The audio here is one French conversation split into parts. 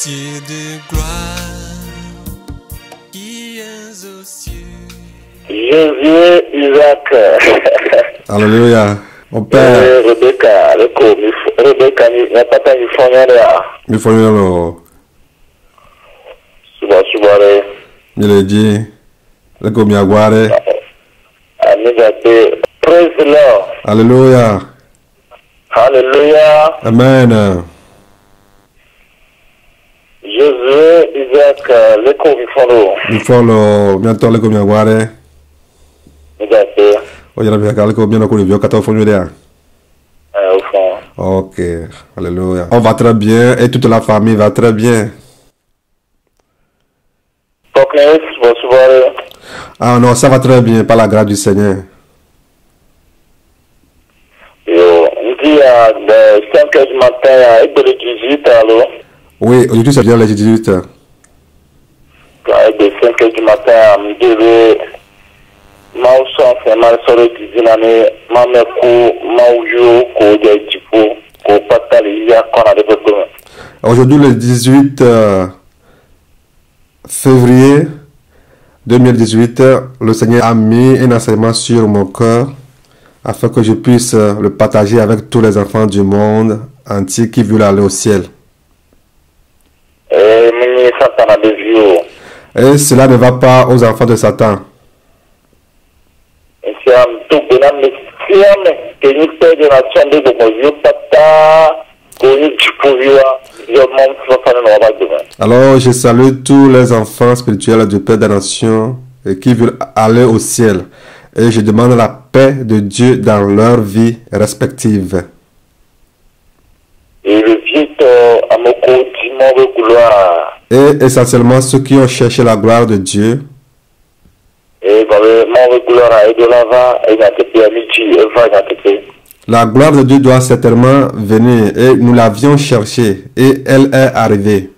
Dieu de gloire, qui es aux cieux. Jésus, Isaac. Alléluia. Mon père. Rebecca, Rebecca, il n'y a pas de là. Mi fognolo. Suba. Mi le dit. Le go mi aguare. Amiga, praise the Lord. Alléluia. Hallelujah. Amen. Jésus, Isaac, le comifolo. Mi follow. Bientôt le go mi aguare. Amiga, Oye la vieja le go mi no kuri vio kata fogno dia. au fond. Ok. Alléluia. On va très bien et toute la famille va très bien. Coquinez, suba. Ah non, ça va très bien par la grâce du Seigneur. On dit à 5 heures du matin, il y a 18 alors. Oui, aujourd'hui c'est bien les 18 heures. Quand il y a 5 heures du matin, je devais m'asseoir, faire mal sur le 18 années, Aujourd'hui le 18 février 2018, le Seigneur a mis un enseignement sur mon cœur afin que je puisse le partager avec tous les enfants du monde entier qui veulent aller au ciel. Et cela ne va pas aux enfants de Satan. Alors je salue tous les enfants spirituels du Père des Nations et qui veulent aller au ciel. Et je demande la paix de Dieu dans leur vie respective. Et essentiellement ceux qui ont cherché la gloire de Dieu. La gloire de Dieu doit certainement venir et nous l'avions cherchée et elle est arrivée.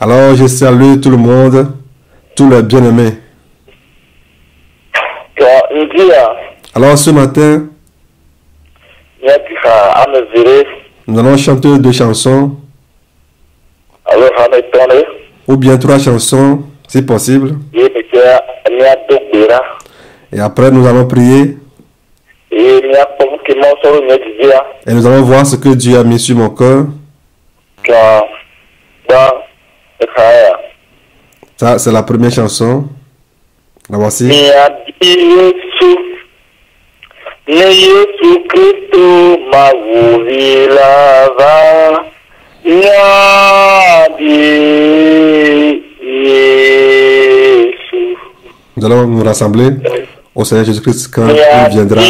Alors je salue tout le monde, tous les bien-aimés. Alors ce matin, nous allons chanter 2 chansons, ou bien 3 chansons, si possible. Et après nous allons prier. Et nous allons voir ce que Dieu a mis sur mon cœur. Ça, c'est la première chanson. La voici. Nous allons nous rassembler au Seigneur Jésus-Christ quand il viendra.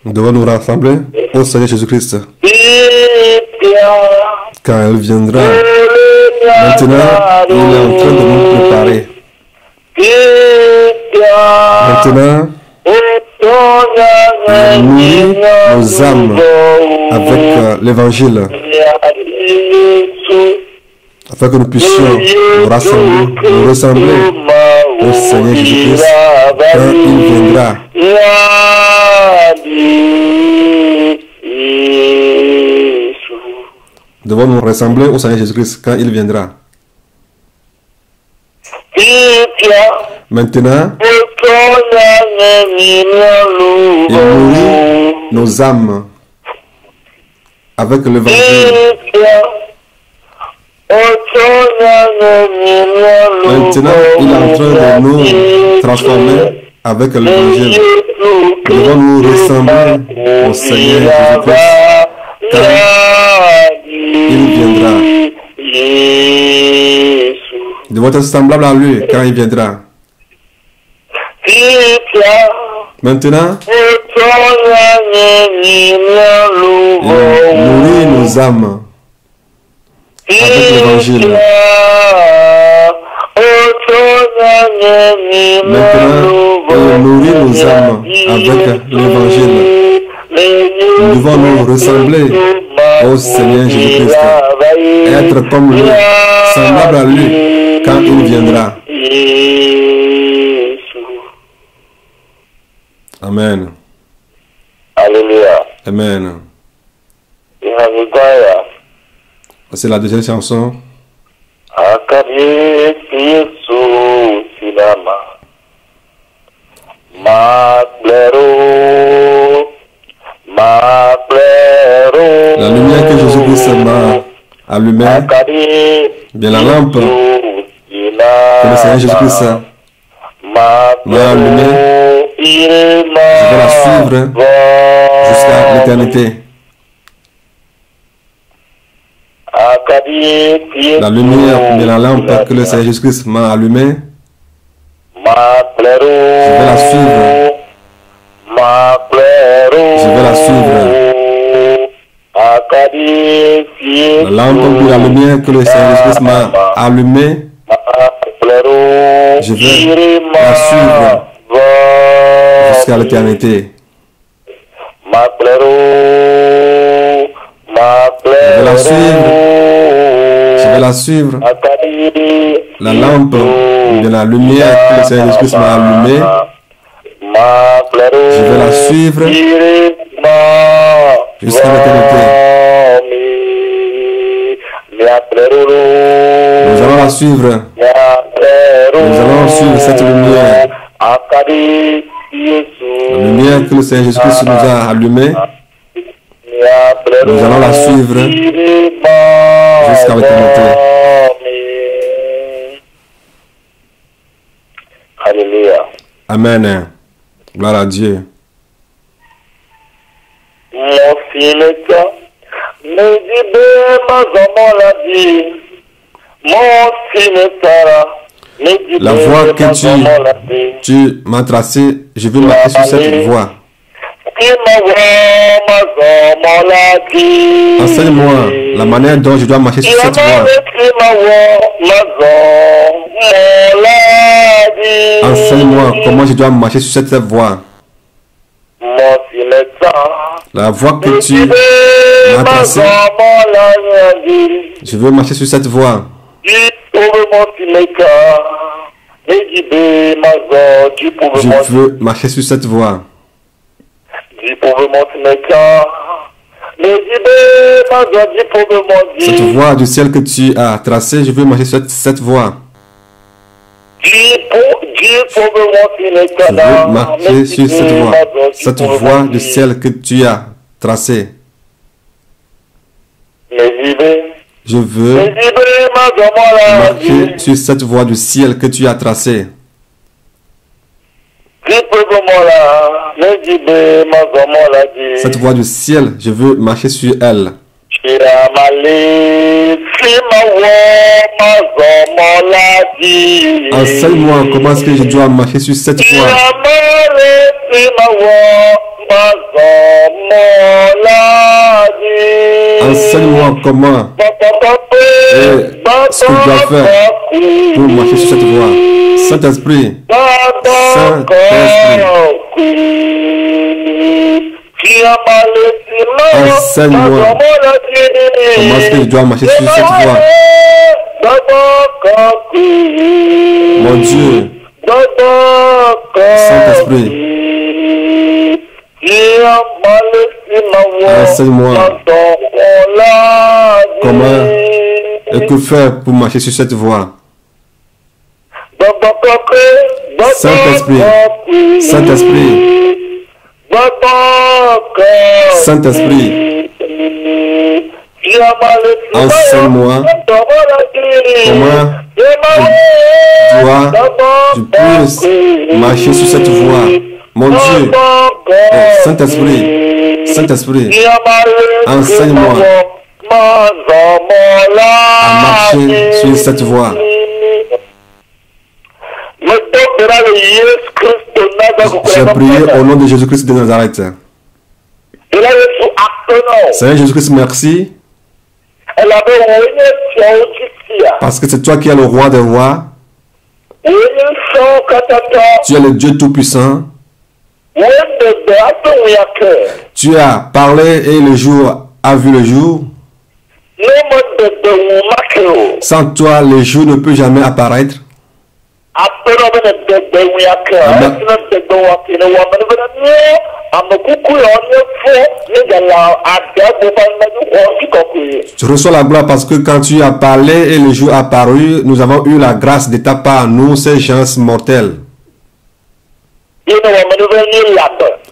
Nous devons nous rassembler au Seigneur Jésus-Christ quand il viendra. Maintenant, il est en train de nous préparer. Maintenant, il nourrit nos âmes avec l'évangile afin que nous puissions nous ressembler au Seigneur Jésus-Christ quand il viendra. Nous devons nous ressembler au Seigneur Jésus-Christ quand il viendra. Maintenant, il nourrit nos âmes avec l'évangile. Maintenant, il est en train de nous transformer avec l'évangile. Nous devons nous ressembler au Seigneur Jésus-Christ quand il viendra. Nous devons être semblables à lui quand il viendra. Maintenant, il nourrit nos âmes avec l'évangile. Maintenant, il nourrit nos âmes avec l'évangile. Nous devons nous ressembler au Seigneur Jésus-Christ, être comme lui, semblable à lui quand il viendra. Amen. Alléluia. Amen. Inazugaya. C'est la deuxième chanson. Akari Yesu Silama. Maklero. La lumière que Jésus-Christ m'a allumée, bien la lampe que le Seigneur Jésus-Christ m'a allumée, je vais la suivre jusqu'à l'éternité. La lumière, bien la lampe que le Seigneur Jésus-Christ m'a allumée, je vais la suivre. Je vais la suivre. La lampe ou la lumière que le Seigneur Jésus-Christ m'a allumée, je vais la suivre jusqu'à l'éternité. Je vais la suivre. Je vais la suivre. La lampe ou la lumière que le Seigneur Jésus-Christ m'a allumée, je vais la suivre jusqu'à l'éternité. Nous allons la suivre. Nous allons suivre cette lumière. La lumière que le Seigneur Jésus-Christ nous a allumée. Nous allons la suivre jusqu'à l'éternité. Alléluia. Amen. Gloire à Dieu. La voie que tu m'as tracée, je veux marcher sur cette voie. Enseigne-moi la manière dont je dois marcher sur cette voie. Enseigne-moi comment je dois marcher sur cette voie. La voie que tu m'as tracée, je veux marcher sur cette voie. Je veux marcher sur cette voie. Cette voie du ciel que tu as tracée, je veux marcher sur cette voie. Je veux marcher sur cette voie. Cette voie du ciel que tu as tracée. Je veux marcher sur cette voie du ciel que tu as tracée. Cette voie du ciel, je veux marcher sur elle. Enseigne-moi comment est-ce que je dois marcher sur cette voie. Enseigne-moi comment et ce que je dois faire pour marcher sur cette voie. Saint-Esprit, Saint-Esprit, enseigne-moi comment est-ce que je dois marcher sur cette voie. Mon Dieu, Saint-Esprit, enseigne-moi comment et que faire pour marcher sur cette voie. Saint-Esprit, Saint-Esprit, Saint-Esprit, enseigne-moi comment je puisse marcher sur cette voie. Mon Dieu, Saint-Esprit, Saint-Esprit, enseigne-moi à marcher sur cette voie. J'ai prié au nom de Jésus-Christ de Nazareth. Seigneur Jésus-Christ, merci. Parce que c'est toi qui es le roi des rois. Tu es le Dieu Tout-Puissant. Tu tu as parlé et le jour a vu le jour. Sans toi, le jour ne peut jamais apparaître. Tu reçois la gloire parce que quand tu as parlé et le jour a apparu, nous avons eu la grâce de ta part, nous, ces gens mortels.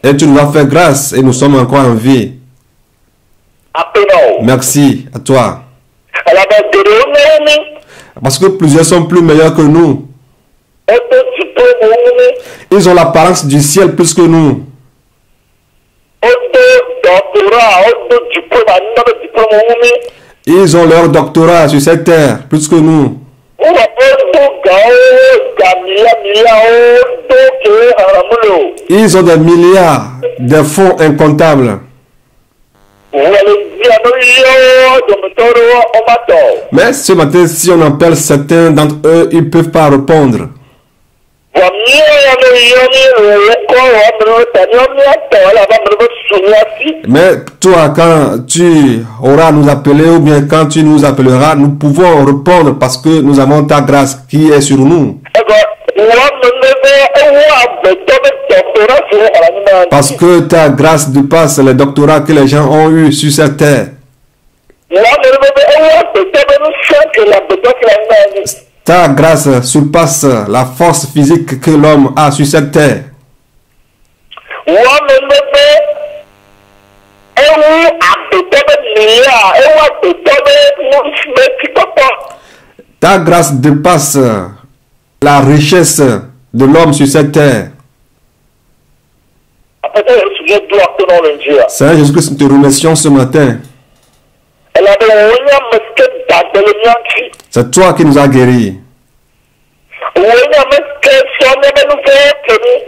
Et tu nous as fait grâce et nous sommes encore en vie. Merci à toi. Parce que plusieurs sont plus meilleurs que nous. Ils ont l'apparence du ciel plus que nous. Ils ont leur doctorat sur cette terre plus que nous. Ils ont des milliards, des fonds incomptables. Mais ce matin, si on appelle certains d'entre eux, ils ne peuvent pas répondre. Mais toi, quand tu auras à nous appeler ou bien quand tu nous appelleras, nous pouvons répondre parce que nous avons ta grâce qui est sur nous. Parce que ta grâce dépasse les doctorats que les gens ont eu sur cette terre. Ta grâce surpasse la force physique que l'homme a sur cette terre. Ta grâce dépasse la richesse de l'homme sur cette terre. Seigneur Jésus-Christ, nous te remercions ce matin. C'est toi qui nous as guéris.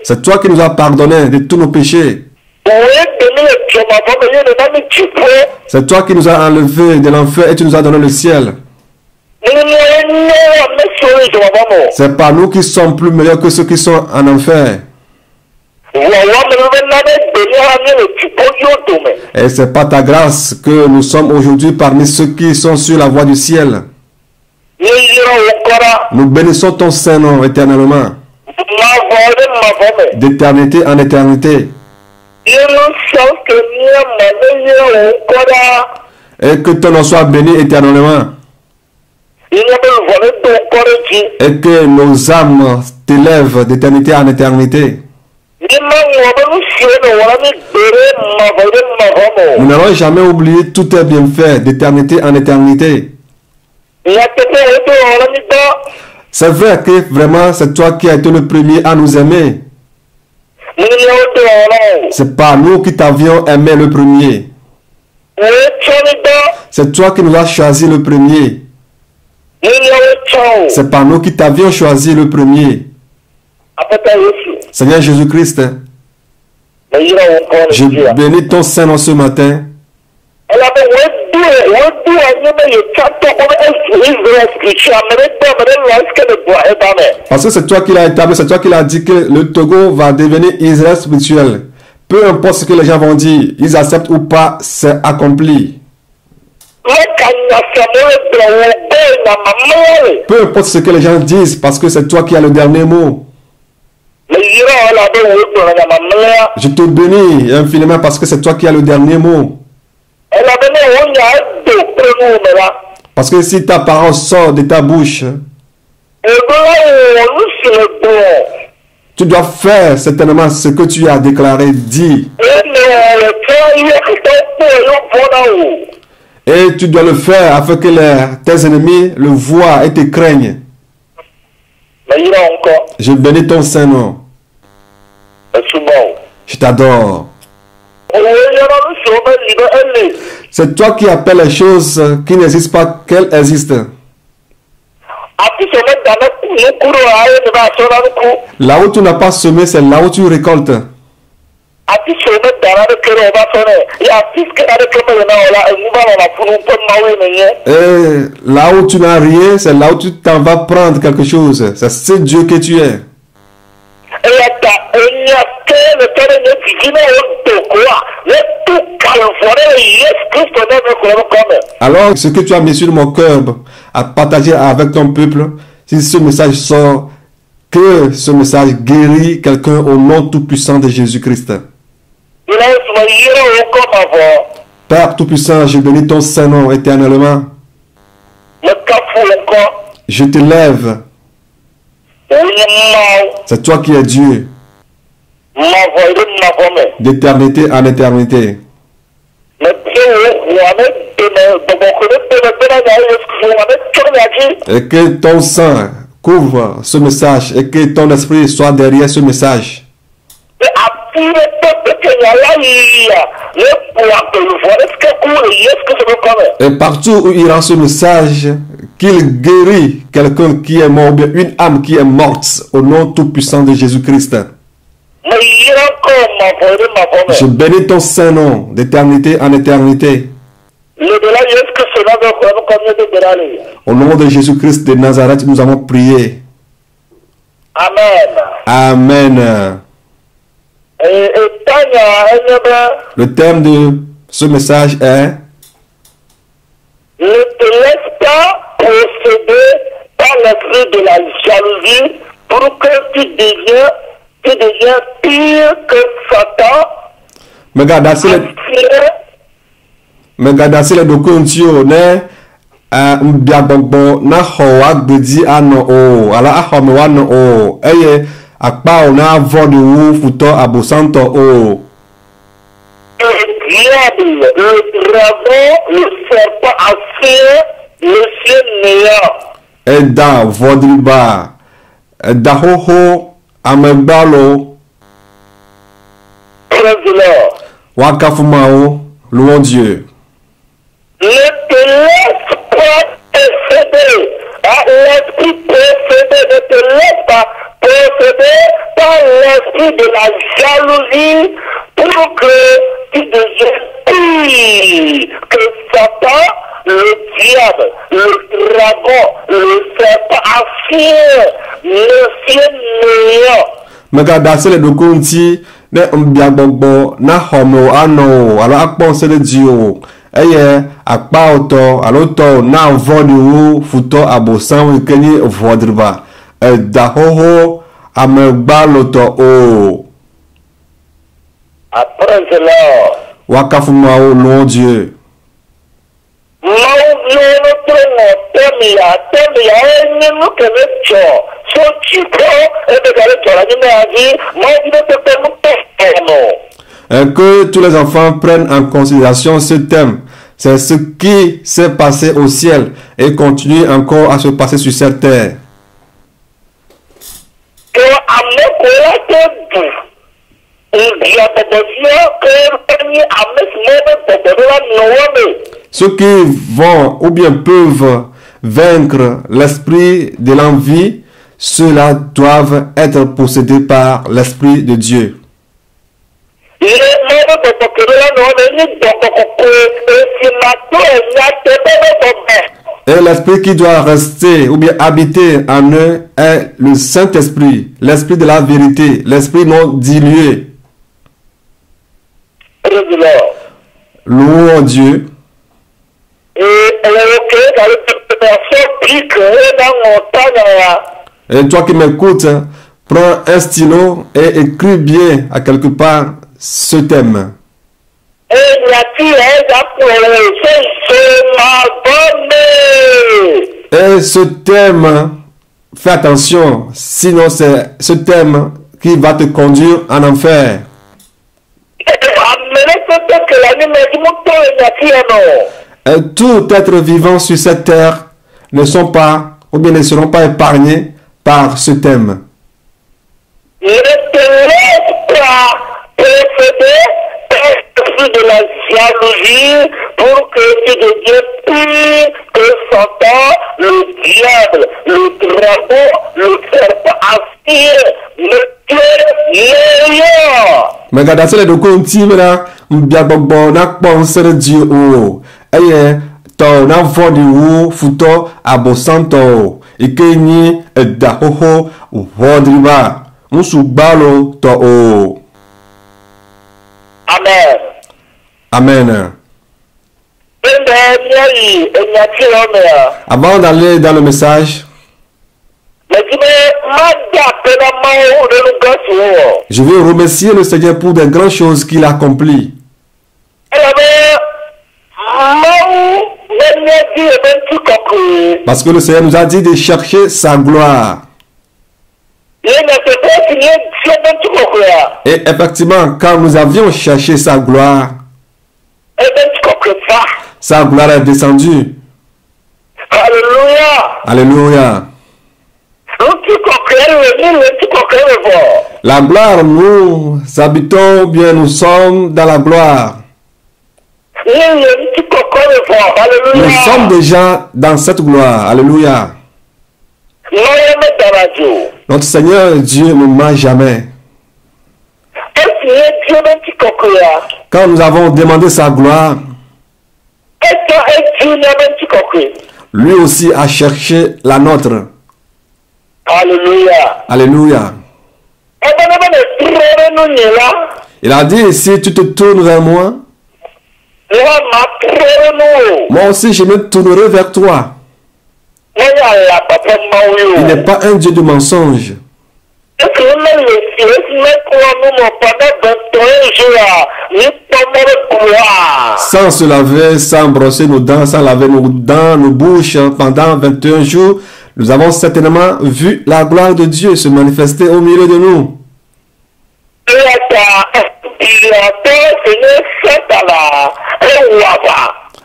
C'est toi qui nous as pardonné de tous nos péchés. C'est toi qui nous as enlevés de l'enfer et tu nous as donné le ciel. C'est pas nous qui sommes plus meilleurs que ceux qui sont en enfer. Et c'est pas ta grâce que nous sommes aujourd'hui parmi ceux qui sont sur la voie du ciel. Nous bénissons ton Saint-Nom éternellement. D'éternité en éternité. Et que ton nom soit béni éternellement. Et que nos âmes t'élèvent d'éternité en éternité. Nous n'allons jamais oublier tous tes bienfaits d'éternité en éternité. C'est vrai que vraiment c'est toi qui as été le premier à nous aimer. C'est pas nous qui t'avions aimé le premier. C'est toi qui nous as choisi le premier. C'est pas nous qui t'avions choisi le premier. Seigneur Jésus-Christ, je bénis ton Saint-Nom ce matin. Parce que c'est toi qui l'as établi, c'est toi qui l'as dit que le Togo va devenir Israël spirituel. Peu importe ce que les gens vont dire, ils acceptent ou pas, c'est accompli. Peu importe ce que les gens disent, parce que c'est toi qui as le dernier mot. Je te bénis infiniment parce que c'est toi qui as le dernier mot. Parce que si ta parole sort de ta bouche, tu dois faire certainement ce que tu as déclaré, dit. Et tu dois le faire afin que tes ennemis le voient et te craignent. Je bénis ton Saint-Nom. Je t'adore. C'est toi qui appelles les choses qui n'existent pas qu'elles existent. Là où tu n'as pas semé, c'est là où tu récoltes. Et là où tu n'as rien, c'est là où tu t'en vas prendre quelque chose. C'est ce Dieu que tu es. Alors, ce que tu as mis sur mon cœur à partager avec ton peuple, si ce message sort, que ce message guérit quelqu'un au nom tout-puissant de Jésus-Christ. Père tout-puissant, je bénis ton Saint-Nom éternellement. Je te lève. C'est toi qui es Dieu. D'éternité en éternité. Et que ton sang couvre ce message et que ton esprit soit derrière ce message. Et partout où il rend ce message, qu'il guérit quelqu'un qui est mort, ou bien une âme qui est morte, au nom tout-puissant de Jésus-Christ. Je bénis ton Saint-Nom d'éternité en éternité. Au nom de Jésus-Christ de Nazareth, nous avons prié. Amen. Amen. Le thème de ce message est: ne te laisse pas posséder par l'esprit de la jalousie pour que tu deviens pire que Satan. Megadasi le dokuntio ne mbiagbogbo na howa gbedi ano o ala ahome wa no o eye akpa o na vodi wu futo abosanto o. Le diable, le dragon, le serpent ancien, le chien néant. Eda vodriba eda hoho amegbalo. Praise the Lord. Wakafumao, louons Dieu. Ne te laisse pas posséder par l'esprit possédé, ne te laisse pas posséder par l'esprit de la jalousie pour que tu deviennes pire que Satan, le diable, le dragon, le serpent ancien, le chien néant. Megadasi le dokunti ne mbiagbogbo na home ano ala akponse le dio. Eye akpa oto aloto na vodi wu futo abosan keni vodriba da hoho amegba loto o. Après cela, Wakafuma o louons Dieu. Que tous les enfants prennent en considération ce thème. C'est ce qui s'est passé au ciel et continue encore à se passer sur cette terre. Ceux qui vont ou bien peuvent vaincre l'esprit de l'envie, ceux-là doivent être possédés par l'esprit de Dieu. Et l'esprit qui doit rester ou bien habiter en eux est le Saint-Esprit, l'esprit de la vérité, l'esprit non dilué. Louons Dieu. Et toi qui m'écoutes, prends un stylo et écris bien à quelque part ce thème. Et ce thème, fais attention, sinon c'est ce thème qui va te conduire en enfer. Et tout être vivant sur cette terre ne sont pas, ou bien ne seront pas épargnés par ce thème. Ne te laisse pas posséder de la jalousie pour que tu deviennes pire que Satan, le diable, le dragon, le serpent ancien, le Dieu néant. Mais regarde, c'est le document là, m'biagbogbo na kponsere Dieu o. Eye to na vodi wu futo abosanto. Ikenyi edahoho vodriba. Musugbalo to o. Amen. Amen. Avant d'aller dans le message, je veux remercier le Seigneur pour des grandes choses qu'il a accomplies. Parce que le Seigneur nous a dit de chercher sa gloire. Et effectivement, quand nous avions cherché sa gloire est descendue. Alléluia. Alléluia. La gloire, nous habitons bien, nous sommes dans la gloire. Nous sommes déjà dans cette gloire. Alléluia. Notre Seigneur Dieu ne ment jamais. Quand nous avons demandé sa gloire, lui aussi a cherché la nôtre. Alléluia. Alléluia. Il a dit, si tu te tournes vers moi, moi aussi je me tournerai vers toi. Il n'est pas un Dieu de mensonge. Sans se laver, sans brosser nos dents, sans laver nos dents, nos bouches pendant 21 jours, nous avons certainement vu la gloire de Dieu se manifester au milieu de nous.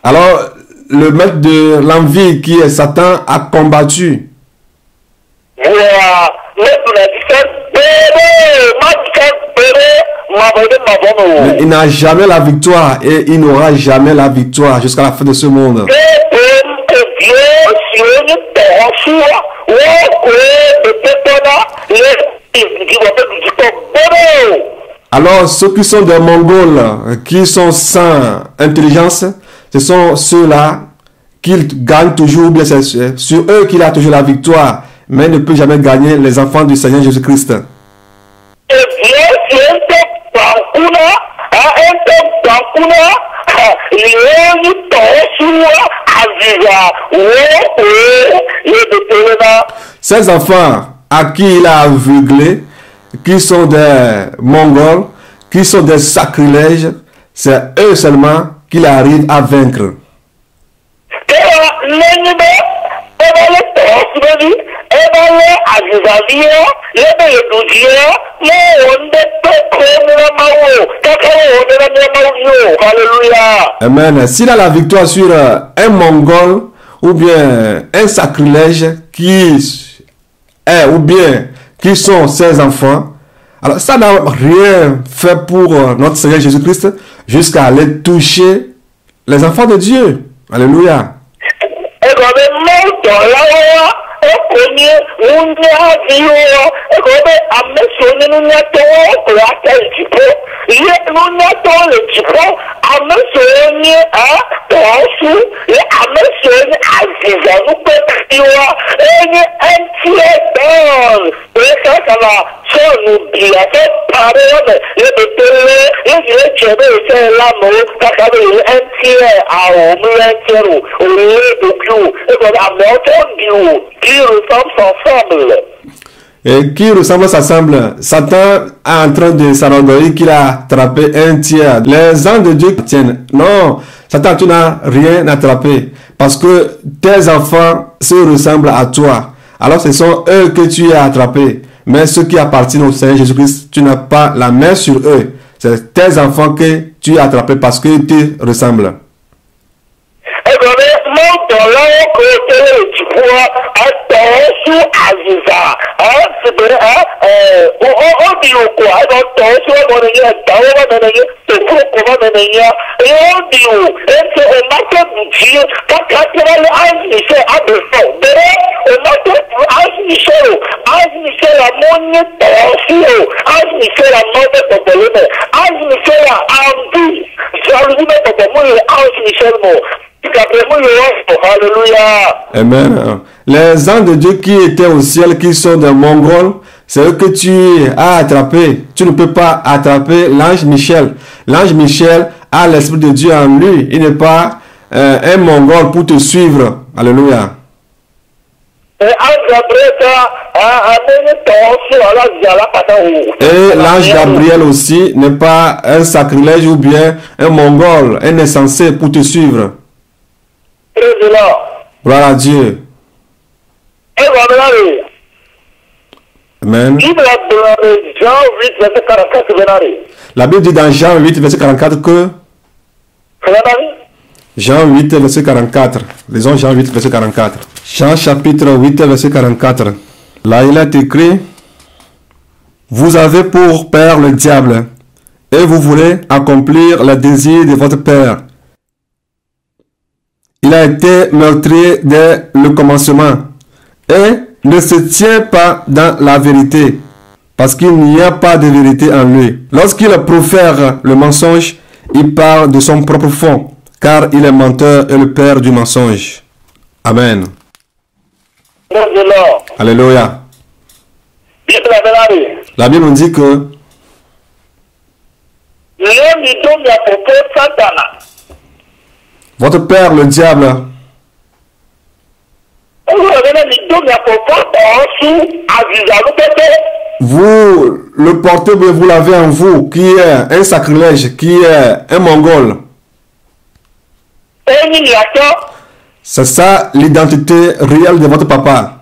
Alors, le maître de l'envie qui est Satan a combattu. Mais il n'a jamais la victoire et il n'aura jamais la victoire jusqu'à la fin de ce monde. Alors, ceux qui sont des Mongols, qui sont sans intelligence, ce sont ceux-là qui gagnent toujours, bien c'est sur eux qu'il a toujours la victoire, mais ne peut jamais gagner les enfants du Seigneur Jésus-Christ. Ces enfants à qui il a aveuglé, qui sont des Mongols, qui sont des sacrilèges, c'est eux seulement qu'il arrive à vaincre. Amen. S'il a la victoire sur un Mongol ou bien un sacrilège qui est ou bien qui sont ses enfants, alors ça n'a rien fait pour notre Seigneur Jésus-Christ jusqu'à aller toucher les enfants de Dieu. Alléluia. Et qui ressemble s'assemble. Satan est en train de s'enorgueillir qu'il a attrapé un tiers. Les anges de Dieu tiennent. Non, Satan, tu n'as rien attrapé. Parce que tes enfants se ressemblent à toi. Alors ce sont eux que tu as attrapés. Mais ceux qui appartiennent au Seigneur Jésus-Christ, tu n'as pas la main sur eux. C'est tes enfants que tu as attrapés parce qu'ils te ressemblent. Amen. Les anges de Dieu qui étaient au ciel, qui sont des Mongols, c'est eux que tu as attrapé. Tu ne peux pas attraper l'ange Michel. L'ange Michel a l'Esprit de Dieu en lui. Il n'est pas un mongol pour te suivre. Alléluia. Et l'ange Gabriel aussi n'est pas un sacrilège ou bien un mongol, un insensé pour te suivre. Gloire à Dieu. Amen. La Bible dit dans Jean 8, verset 44 que... Jean 8, verset 44. Lisons Jean 8, verset 44. Jean chapitre 8, verset 44. Là, il est écrit: vous avez pour père le diable, et vous voulez accomplir les désirs de votre père. Il a été meurtrier dès le commencement, et ne se tient pas dans la vérité, parce qu'il n'y a pas de vérité en lui. Lorsqu'il profère le mensonge, il parle de son propre fond, car il est menteur et le père du mensonge. Amen. Alléluia. La Bible nous dit que votre père, le diable, vous le portez, vous l'avez en vous, qui est un sacrilège, qui est un mongol. C'est ça l'identité réelle de votre papa.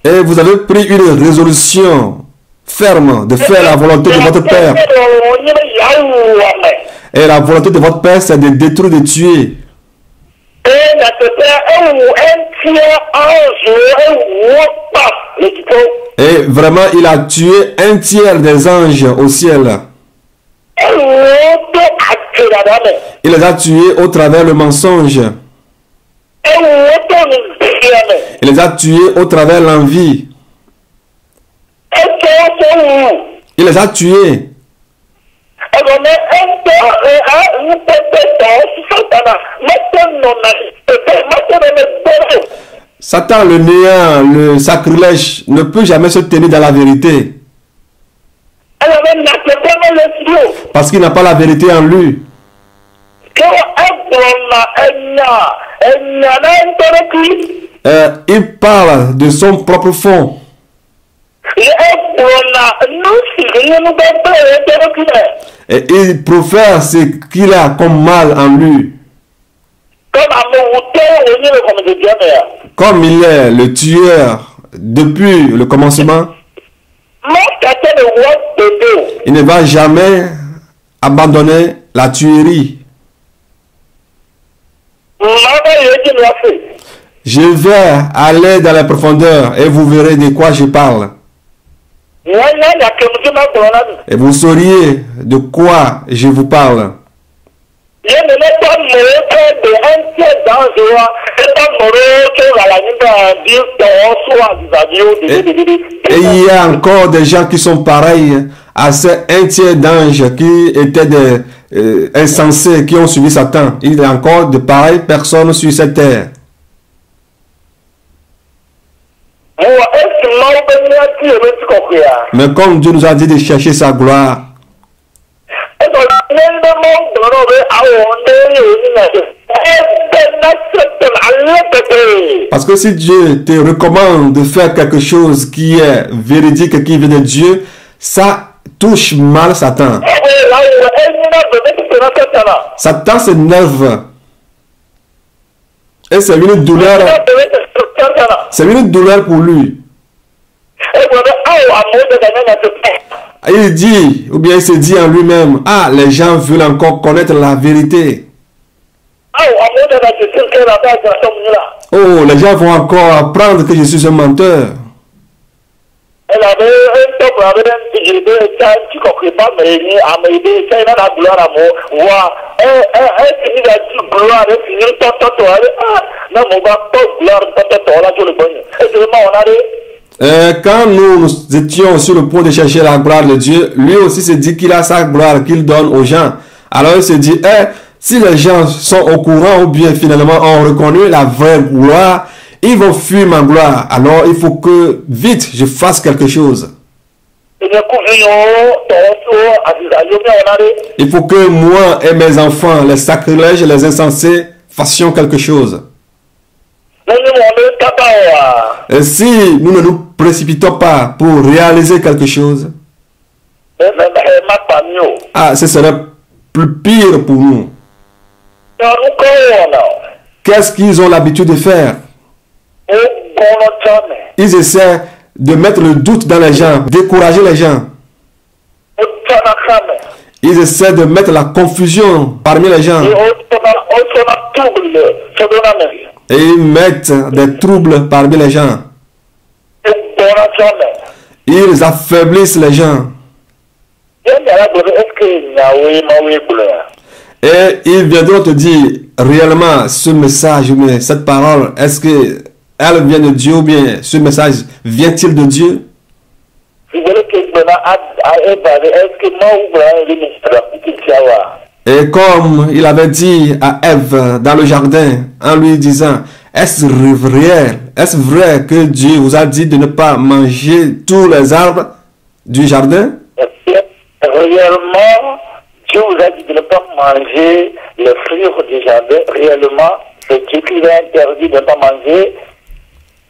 Et vous avez pris une résolution ferme de faire la volonté de votre père. Et la volonté de votre père, c'est de détruire, de tuer. Et vraiment, il a tué un tiers des anges au ciel. Il les a tués au travers le mensonge. Il les a tués au travers l'envie. Il les a tués. Satan, le néant, le sacrilège, ne peut jamais se tenir dans la vérité. Parce qu'il n'a pas la vérité en lui. Il parle de son propre fond. Et il profère ce qu'il a comme mal en lui. Comme il est le tueur depuis le commencement, il ne va jamais abandonner la tuerie. Je vais aller dans la profondeur et vous verrez de quoi je parle. Et vous sauriez de quoi je vous parle. Et il y a encore des gens qui sont pareils à ces un tiers d'anges qui étaient des insensés, qui ont suivi Satan. Il y a encore de pareilles personnes sur cette terre. Mais comme Dieu nous a dit de chercher sa gloire, parce que si Dieu te recommande de faire quelque chose qui est véridique, qui vient de Dieu, ça touche mal Satan. Satan s'énerve. Et c'est une douleur. C'est une douleur pour lui. Il dit, ou bien il se dit en lui-même, ah, les gens veulent encore connaître la vérité. Oh, les gens vont encore apprendre que je suis un menteur. Quand nous étions sur le point de chercher la gloire de Dieu, lui aussi se dit qu'il a sa gloire qu'il donne aux gens. Alors il se dit, si les gens sont au courant ou bien finalement ont reconnu la vraie gloire, ils vont fuir ma gloire. Alors il faut que vite je fasse quelque chose. Il faut que moi et mes enfants, les sacrilèges et les insensés, fassions quelque chose. Et si nous ne nous précipitons pas pour réaliser quelque chose, ce serait plus pire pour nous. Qu'est-ce qu'ils ont l'habitude de faire? Ils essaient de mettre le doute dans les gens, décourager les gens. Ils essaient de mettre la confusion parmi les gens. Et ils mettent des troubles parmi les gens. Ils affaiblissent les gens. Et ils viendront te dire réellement ce message, mais cette parole, est-ce que elle vient de Dieu ou bien ce message vient-il de Dieu? Et comme il avait dit à Ève dans le jardin, en lui disant, est-ce réel, est-ce vrai que Dieu vous a dit de ne pas manger tous les arbres du jardin? Réellement, Dieu vous a dit de ne pas manger les fruits du jardin. Réellement, c'est Dieu qui vous a interdit de ne pas manger.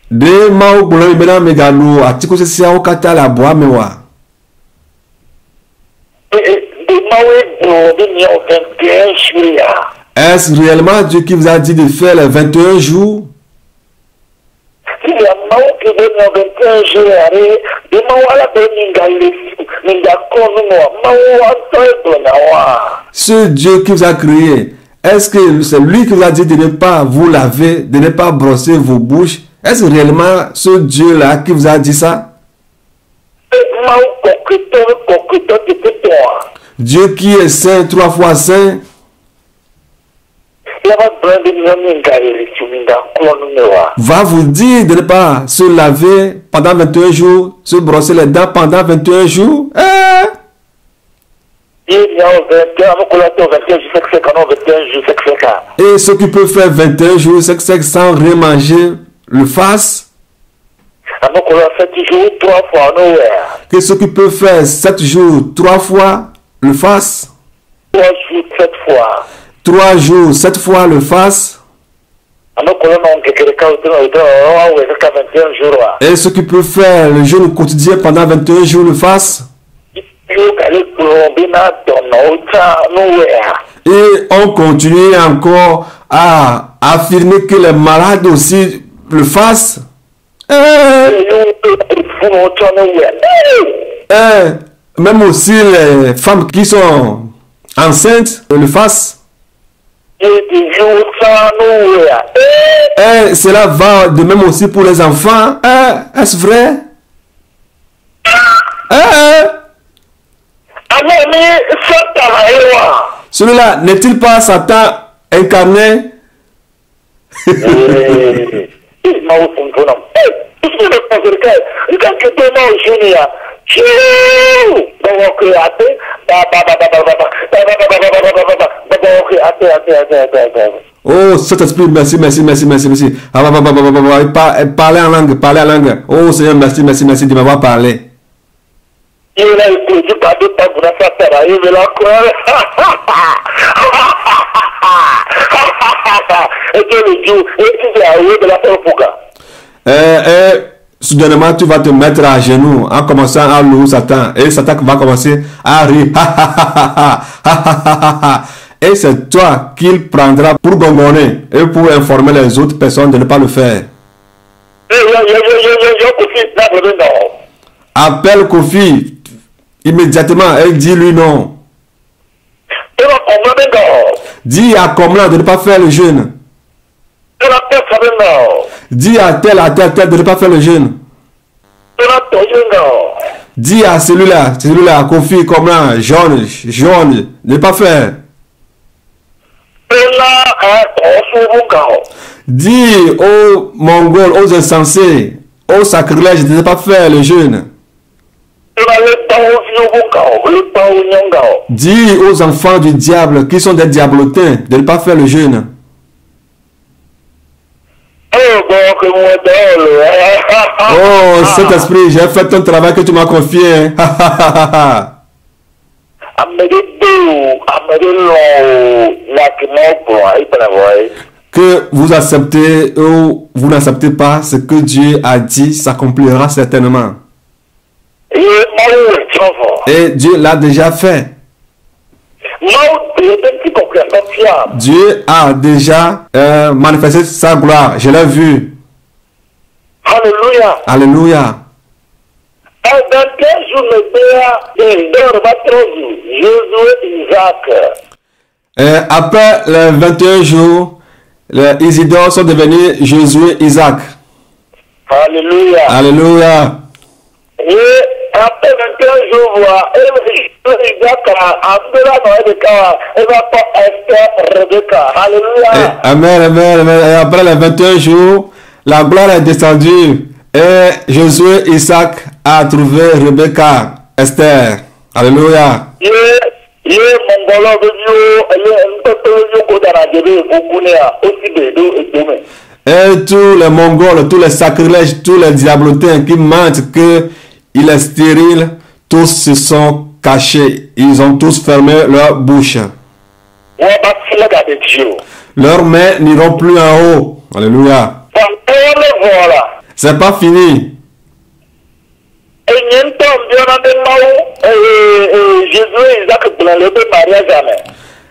De mau bulan ibena megalo atiko sisi au kata la boa mewa. Est-ce réellement Dieu qui vous a dit de faire les 21 jours? Ce Dieu qui vous a créé, est-ce que c'est lui qui vous a dit de ne pas vous laver, de ne pas brosser vos bouches? Est-ce réellement ce Dieu-là qui vous a dit ça? Dieu qui est saint, 3 fois saint. Va vous dire de ne pas se laver pendant 21 jours, se brosser les dents pendant 21 jours. Et ceux qui peuvent faire 21 jours, c'est que sans rien manger, le fasse. Que ceux qui peuvent faire 7 jours, 3 fois, le fasse. 3 jours, 7 fois. 3 jours, 7 fois, le fasse. Et ceux qui peuvent faire le jeûne quotidien pendant 21 jours, le fasse. Et on continue encore à affirmer que les malades aussi le fassent. Même aussi les femmes qui sont enceintes le fassent. Cela va de même aussi pour les enfants. Est-ce vrai? Celui-là n'est-il pas Satan incarné? Oh, Saint-Esprit, merci. Parlez en langue. Oh, Seigneur, merci de m'avoir parlé. Soudainement, tu vas te mettre à genoux en commençant à louer Satan. Et Satan va commencer à rire. Et c'est toi qu'il prendra pour gongonner et pour informer les autres personnes de ne pas le faire. Appelle Kofi immédiatement et dis-lui non. Dis à Komlan de ne pas faire le jeûne. Dis à tel de ne pas faire le jeûne. Dis à celui-là, Kofi, Komlan, jaune, de ne pas faire. Dis aux Mongols, aux insensés, aux sacrilèges de ne pas faire le jeûne. Dis aux enfants du diable qui sont des diablotins de ne pas faire le jeûne. Oh, bon, que moi, Oh, Saint-Esprit, j'ai fait ton travail que tu m'as confié. Que vous acceptez ou vous n'acceptez pas ce que Dieu a dit s'accomplira certainement. Et Dieu l'a déjà fait. Dieu a déjà manifesté sa gloire. Je l'ai vu. Alléluia. Alléluia. Et après les 21 jours, les Isidore sont devenus Josué, Isaac. Alléluia. Alléluia. Et après 21 jours, Alléluia. Amen, amen, amen. Et après les 21 jours, la gloire est descendue. Et Josué, Isaac a trouvé Rebecca, Esther. Alléluia. Et tous les Mongols, tous les sacrilèges, tous les diablotins qui mentent qu'il est stérile, tous se sont cachés. Ils ont tous fermé leur bouche. Leurs mains n'iront plus en haut. Alléluia. C'est pas fini.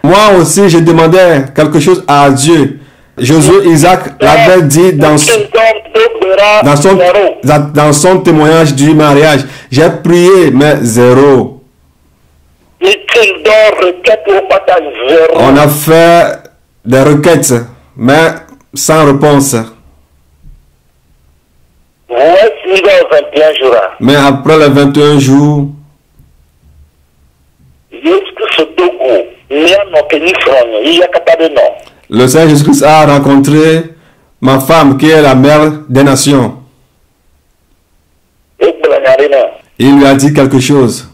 Moi aussi, je demandais quelque chose à Dieu. Josué Isaac l'avait dit dans son témoignage du mariage. J'ai prié, mais zéro. On a fait des requêtes, mais sans réponse. Mais après les 21 jours, le Seigneur Jésus-Christ a rencontré ma femme qui est la mère des nations. Il lui a dit quelque chose.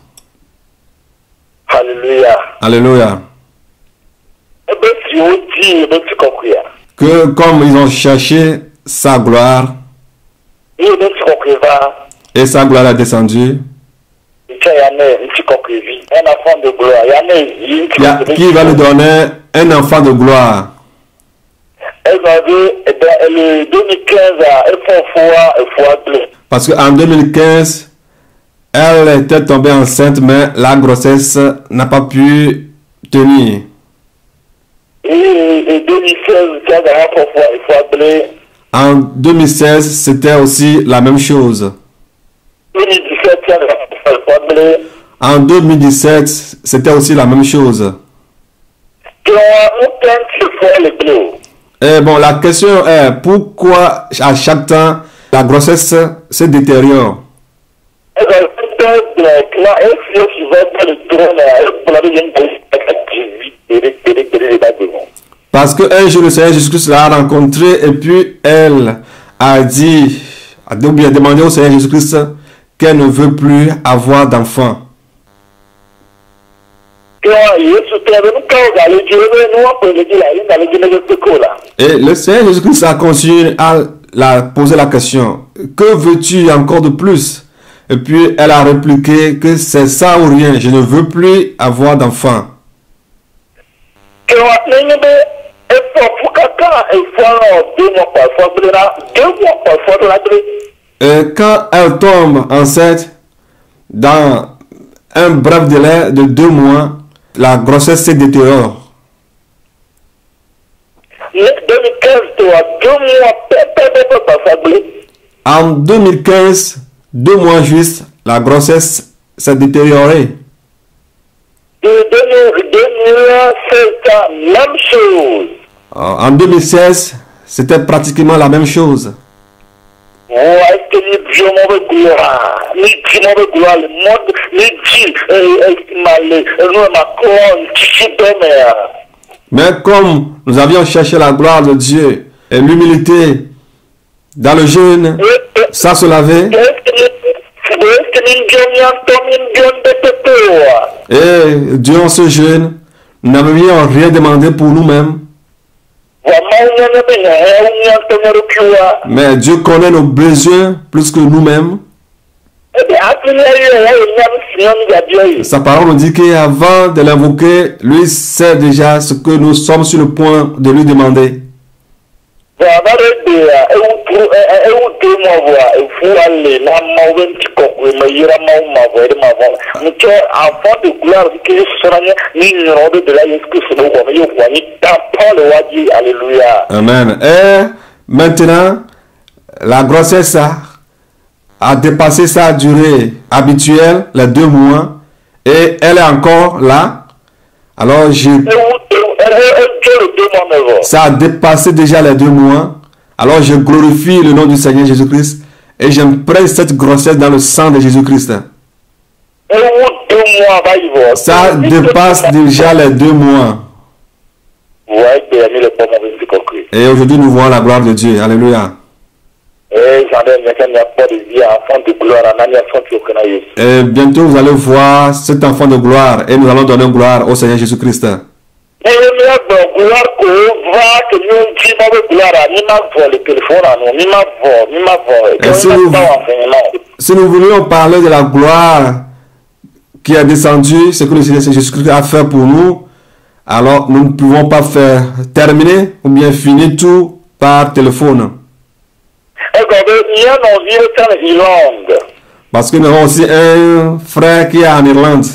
Alléluia. Alléluia. Que comme ils ont cherché sa gloire, et sa gloire est descendue, qui va lui donner un enfant de gloire. Parce qu'en 2015, elle était tombée enceinte, mais la grossesse n'a pas pu tenir. En 2016, c'était aussi la même chose. En 2017, c'était aussi la même chose. Et bon, la question est pourquoi à chaque temps la grossesse se détériore? Parce qu'un jour le Seigneur Jésus-Christ l'a rencontré et puis elle a dit, a demandé au Seigneur Jésus-Christ qu'elle ne veut plus avoir d'enfant. Et le Seigneur Jésus-Christ a continué à la poser la question, que veux-tu encore de plus? Et puis elle a répliqué que c'est ça ou rien, je ne veux plus avoir d'enfant. Et quand elle tombe enceinte, dans un bref délai de 2 mois, la grossesse se détériore. En 2015, 2 mois juste, la grossesse s'est détériorée. En 2016, c'était pratiquement la même chose. Mais comme nous avions cherché la gloire de Dieu et l'humilité dans le jeûne, ça se lavait. Et durant ce jeûne, nous n'avions rien demandé pour nous-mêmes. Mais Dieu connaît nos besoins plus que nous-mêmes. Sa parole nous dit qu'avant de l'invoquer, lui sait déjà ce que nous sommes sur le point de lui demander. Amen. Et maintenant, la grossesse a dépassé sa durée habituelle, les 2 mois, et elle est encore là. Alors, ça a dépassé déjà les 2 mois. Alors, je glorifie le nom du Seigneur Jésus-Christ et j'imprègne cette grossesse dans le sang de Jésus-Christ. Ça dépasse déjà les 2 mois. Et aujourd'hui, nous voyons la gloire de Dieu. Alléluia. Et bientôt, vous allez voir cet enfant de gloire et nous allons donner gloire au Seigneur Jésus-Christ. Et si nous voulions parler de la gloire qui est descendue, ce que le Seigneur Jésus-Christ a fait pour nous, alors nous ne pouvons pas faire terminer ou bien finir tout par téléphone. Parce que nous avons aussi un frère qui est en Irlande.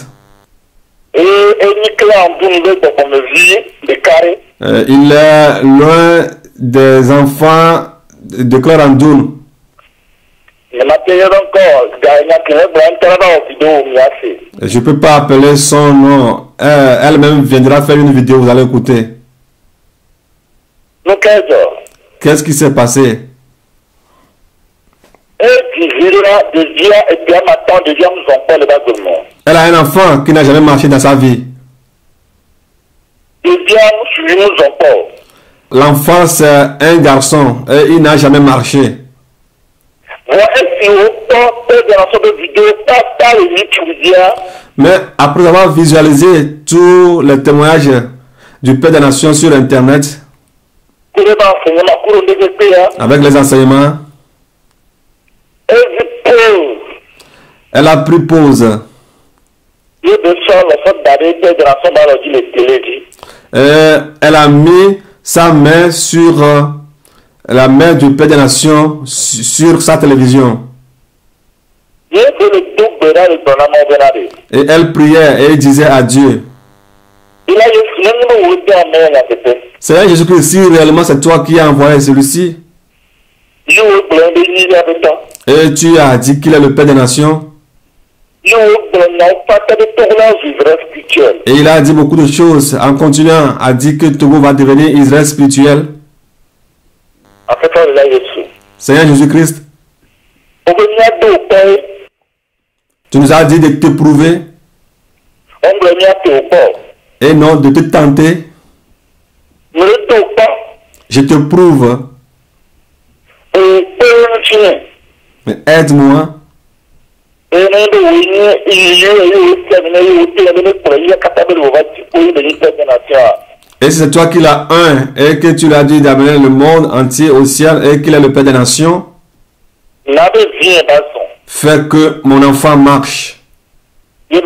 Il est l'un des enfants de Claire Andoun. Je ne peux pas appeler son nom. Elle-même viendra faire une vidéo, vous allez écouter. Qu'est-ce qui s'est passé? Elle a un enfant qui n'a jamais marché dans sa vie. L'enfant, c'est un garçon et il n'a jamais marché. Mais après avoir visualisé tous les témoignages du Père des Nations sur Internet, avec les enseignements, elle a pris pause. Elle a mis sa main sur la main du Père des Nations sur sa télévision. Et elle priait et elle disait à Dieu, Seigneur Jésus-Christ, si réellement c'est toi qui as envoyé celui-ci, et tu as dit qu'il est le Père des Nations, et il a dit beaucoup de choses en continuant à dire que Togo va devenir Israël spirituel. Seigneur Jésus-Christ, tu nous as dit de te prouver et non de te tenter. Je te prouve. Mais aide-moi. Et c'est toi qui l'as un et que tu l'as dit d'amener le monde entier au ciel et qu'il est le Père des Nations. Fais que mon enfant marche. Et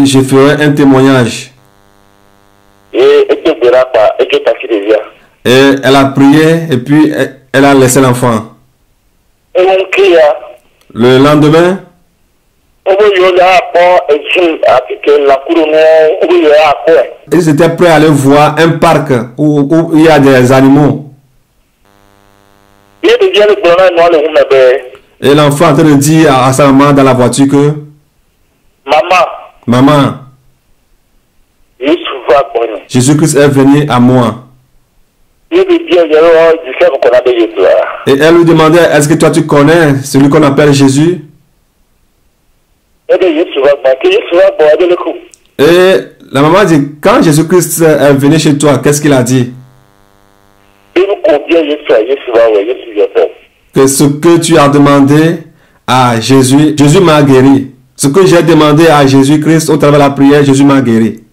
je ferai un témoignage. Et elle a prié et puis elle a laissé l'enfant. Le lendemain, ils étaient prêts à aller voir un parc où il y a des animaux. Et l'enfant est en train de dire à sa maman dans la voiture que Maman, Jésus-Christ est venu à moi. Et elle lui demandait, est-ce que toi tu connais celui qu'on appelle Jésus? Et la maman dit, quand Jésus-Christ est venu chez toi, qu'est-ce qu'il a dit? Que ce que tu as demandé à Jésus, Jésus m'a guéri. Ce que j'ai demandé à Jésus-Christ au travers de la prière, Jésus m'a guéri.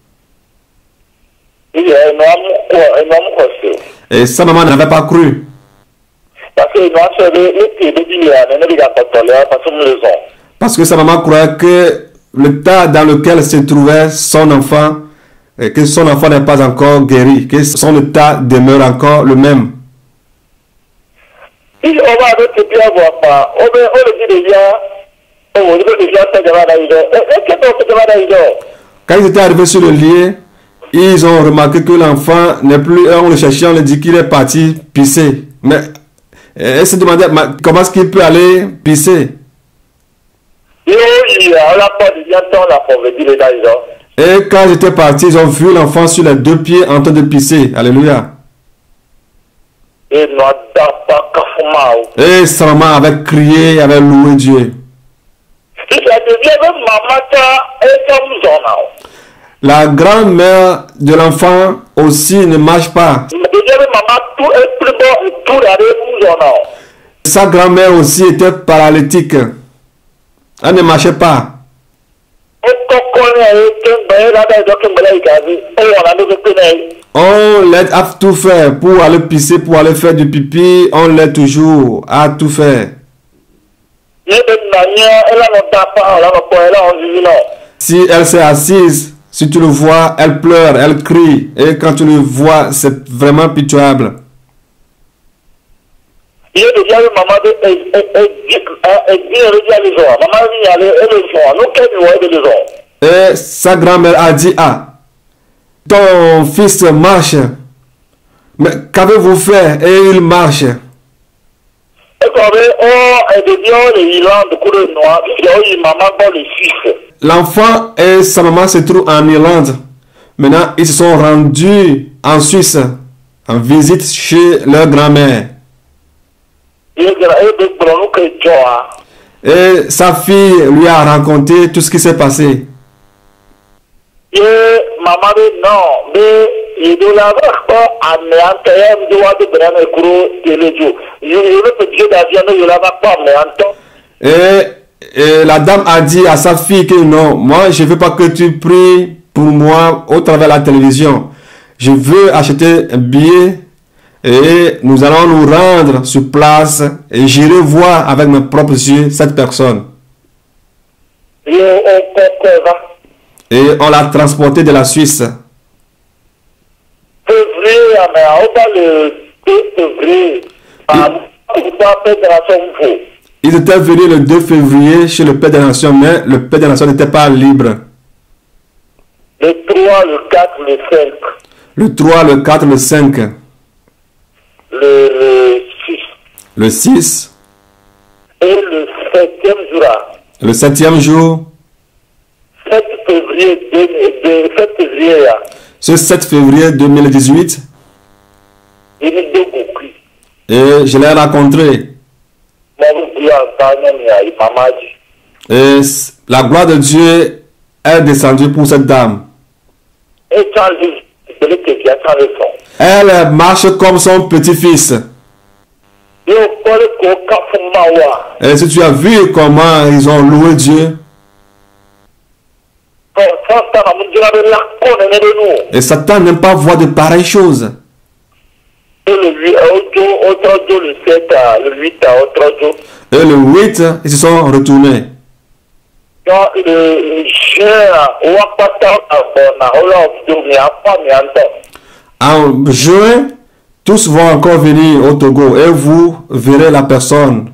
Et sa maman n'avait pas cru. Parce que sa maman croyait que le tas dans lequel se trouvait son enfant, et que son enfant n'est pas encore guéri, que son état demeure encore le même. Quand ils étaient arrivés sur le lieu, ils ont remarqué que l'enfant n'est plus, on le cherchait, on lui dit qu'il est parti pisser. Mais elle se demandait comment est-ce qu'il peut aller pisser. Et quand j'étais parti, ils ont vu l'enfant sur les deux pieds en train de pisser. Alléluia. Et sa maman avait crié, avait loué Dieu. La grand-mère de l'enfant aussi ne marche pas. Sa grand-mère aussi était paralytique. Elle ne marchait pas. On l'aide à tout faire pour aller pisser, pour aller faire du pipi. On l'aide toujours à tout faire. Si elle s'est assise, si tu le vois, elle pleure, elle crie. Et quand tu le vois, c'est vraiment pitoyable. Et sa grand-mère a dit, ah, ton fils marche. Mais qu'avez-vous fait? Et il marche. L'enfant et sa maman se trouvent en Irlande. Maintenant, ils se sont rendus en Suisse, en visite chez leur grand-mère. Et sa fille lui a raconté tout ce qui s'est passé. Et la dame a dit à sa fille que non, moi je ne veux pas que tu pries pour moi au travers de la télévision. Je veux acheter un billet et nous allons nous rendre sur place et j'irai voir avec mes propres yeux cette personne. Et on l'a transporté de la Suisse. Ils étaient venus le 2 février chez le Père des Nations, mais le Père des Nations n'était pas libre. Le 3, le 4, le 5. Le 3, le 4, le 5. Le 6. Le 6. Et le 7e jour. Le 7e jour. 7 février 2018. Ce 7 février 2018. Et je l'ai rencontré. Et la gloire de Dieu est descendue pour cette dame. Elle marche comme son petit-fils. Et si tu as vu comment ils ont loué Dieu. Et Satan n'aime pas voir de pareilles choses. Et le 8, ils se sont retournés. En juin, tous vont encore venir au Togo et vous verrez la personne.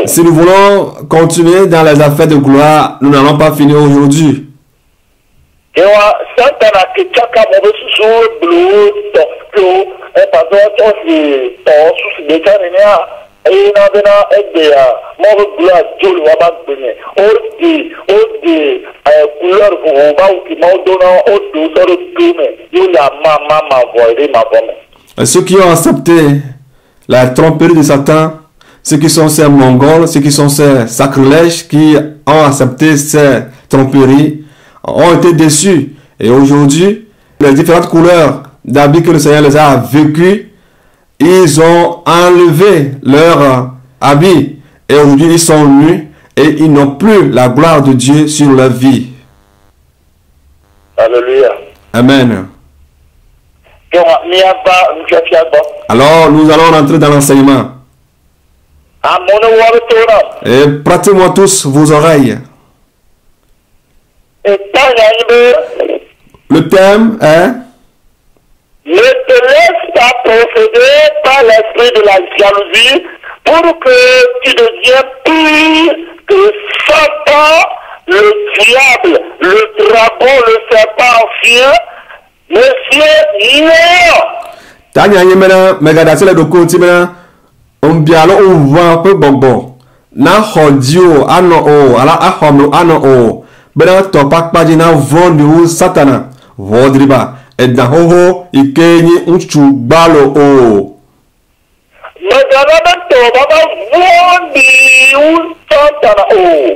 Si nous voulons continuer dans les affaires de gloire, nous n'allons pas finir aujourd'hui. Ceux qui ont accepté la tromperie de Satan, ceux qui sont ces Mongols, ceux qui sont ces sacrilèges, qui ont accepté ces tromperies, ont été déçus. Et aujourd'hui, les différentes couleurs d'habits que le Seigneur les a vécus, ils ont enlevé leurs habits. Et aujourd'hui, ils sont nus et ils n'ont plus la gloire de Dieu sur leur vie. Alléluia. Amen. Donc, Alors, nous allons rentrer dans l'enseignement. Et prêtez-moi tous vos oreilles. Le thème est ne te laisse pas posséder par l'esprit de la jalousie pour que tu deviennes pire que Satan, le diable, le dragon, le serpent ancien, monsieur non. Tanya yemena megadasi le doko timena ombialo owa pe gbogbo na hodio ano o ala ahomo ano o bena to pakpaji na vondi u satana vodriba edan hoho ikenyi unchu gbalo o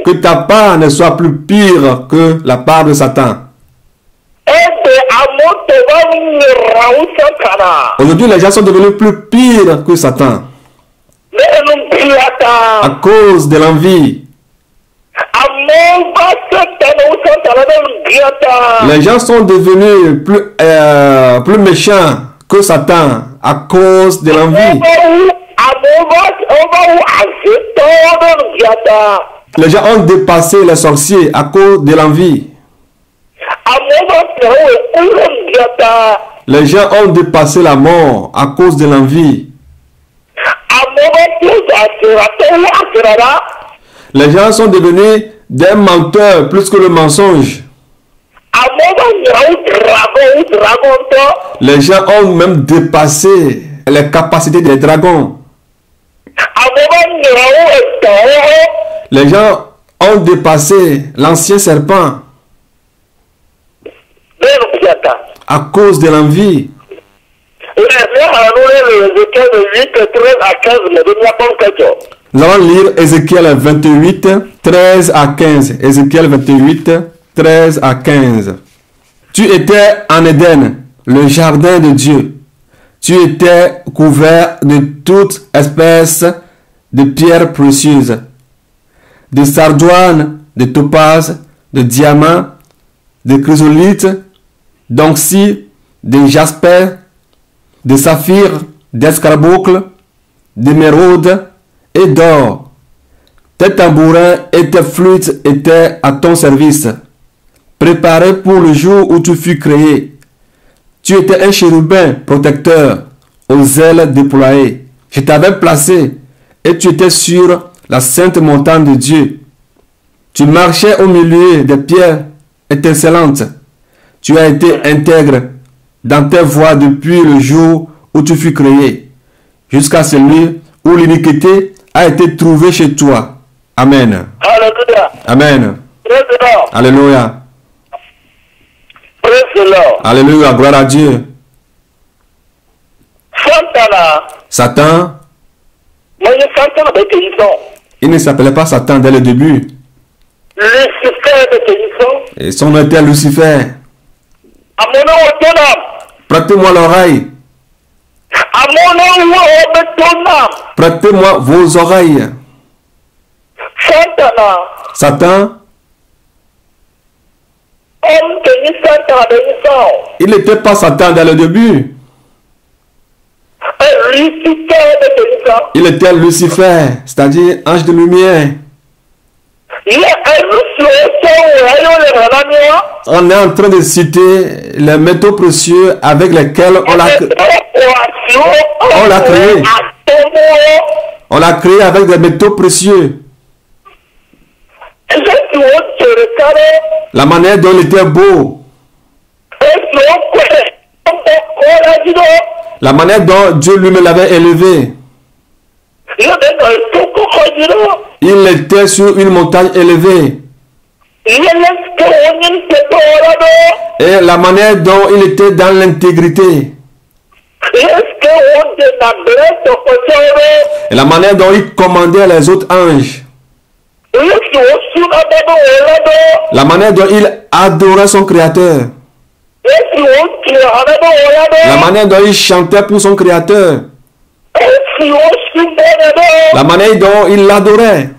que ta part ne soit plus pire que la part de Satan. Aujourd'hui, les gens sont devenus plus pires que Satan à cause de l'envie. Les gens sont devenus plus méchants que Satan à cause de l'envie. Les gens ont dépassé les sorciers à cause de l'envie. Les gens ont dépassé la mort à cause de l'envie. Les gens sont devenus des menteurs plus que le mensonge. Les gens ont même dépassé les capacités des dragons. Les gens ont dépassé l'ancien serpent à cause de l'envie. Nous allons lire Ézéchiel 28, 13 à 15. Ézéchiel 28, 13 à 15. Tu étais en Éden, le jardin de Dieu. Tu étais couvert de toute espèce de pierres précieuses, de sardoine, de topaz, de diamants, de chrysolites, d'onxie, de jasper, de saphir, d'escarboucle, d'émeraude et d'or. Tes tambourins et tes flûtes étaient à ton service, préparés pour le jour où tu fus créé. Tu étais un chérubin protecteur aux ailes déployées. Je t'avais placé et tu étais sur la sainte montagne de Dieu. Tu marchais au milieu des pierres étincelantes. Tu as été intègre dans tes voies depuis le jour où tu fus créé, jusqu'à celui où l'iniquité a été trouvée chez toi. Amen. Alléluia. Amen. Praise the Lord. Alléluia. Praise the Lord. Alléluia. Gloire à Dieu. Satan, il ne s'appelait pas Satan dès le début. Et son nom était Lucifer. Prêtez-moi l'oreille. Prêtez-moi vos oreilles. Satan, il n'était pas Satan dès le début. Il était Lucifer, c'est-à-dire ange de lumière. On est en train de citer les métaux précieux avec lesquels on l'a créé. On l'a créé avec des métaux précieux. La manière dont il était beau. La manière dont Dieu lui-même l'avait élevé. Il était sur une montagne élevée. Et la manière dont il était dans l'intégrité. Et la manière dont il commandait les autres anges. La manière dont il adorait son Créateur. La manière dont il chantait pour son Créateur. La manière dont il l'adorait.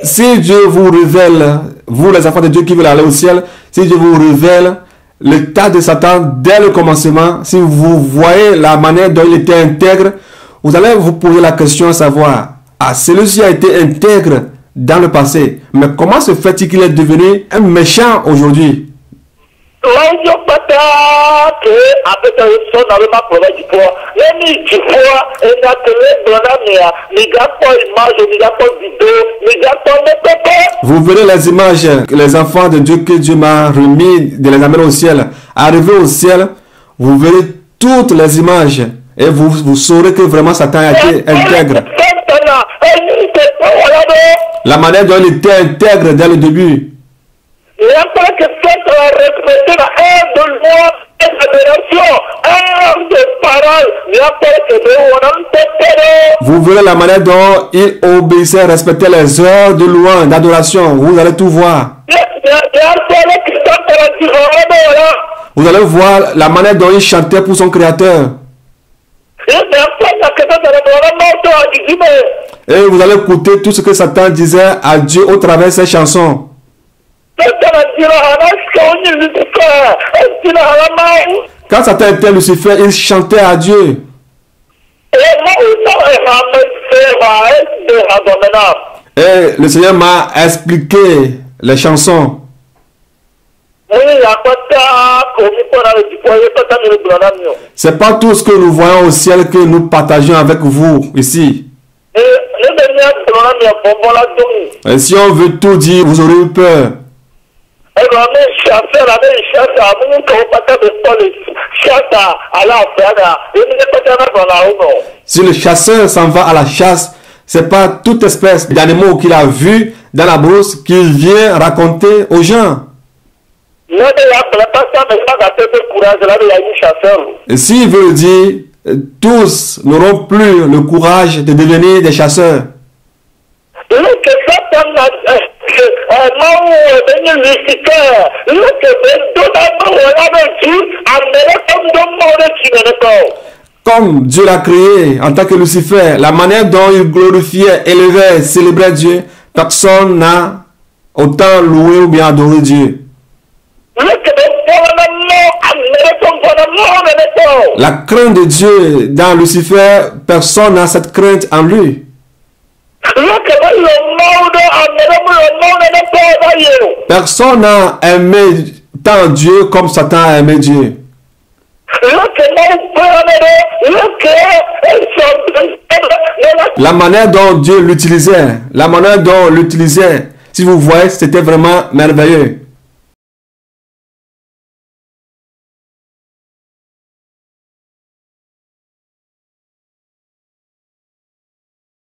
Si Dieu vous révèle, vous les enfants de Dieu qui veulent aller au ciel, si Dieu vous révèle l'état de Satan dès le commencement, si vous voyez la manière dont il était intègre, vous allez vous poser la question à savoir, celui-ci a été intègre dans le passé, mais comment se fait-il qu'il est devenu un méchant aujourd'hui? Vous verrez les images, les enfants de Dieu que Dieu m'a remis de les amener au ciel. Arrivé au ciel, vous verrez toutes les images et vous saurez que vraiment Satan a été intègre. La manière dont il était intègre dès le début. Vous verrez la manière dont il obéissait, respectait les heures de louange, d'adoration. Vous allez tout voir. Vous allez voir la manière dont il chantait pour son créateur. Et vous allez écouter tout ce que Satan disait à Dieu au travers de ses chansons. Quand Satan était Lucifer, il chantait à Dieu. Et le Seigneur m'a expliqué les chansons. C'est pas tout ce que nous voyons au ciel que nous partageons avec vous ici. Et si on veut tout dire, vous aurez eu peur. Si le chasseur s'en va à la chasse, c'est pas toute espèce d'animaux qu'il a vu dans la brousse qu'il vient raconter aux gens. Et s'il veut dire, tous n'auront plus le courage de devenir des chasseurs. Comme Dieu l'a créé en tant que Lucifer, la manière dont il glorifiait, élevait, célébrait Dieu, personne n'a autant loué ou bien adoré Dieu. La crainte de Dieu dans Lucifer, personne n'a cette crainte en lui. Personne n'a aimé tant Dieu comme Satan a aimé Dieu. La manière dont Dieu l'utilisait, si vous voyez, c'était vraiment merveilleux.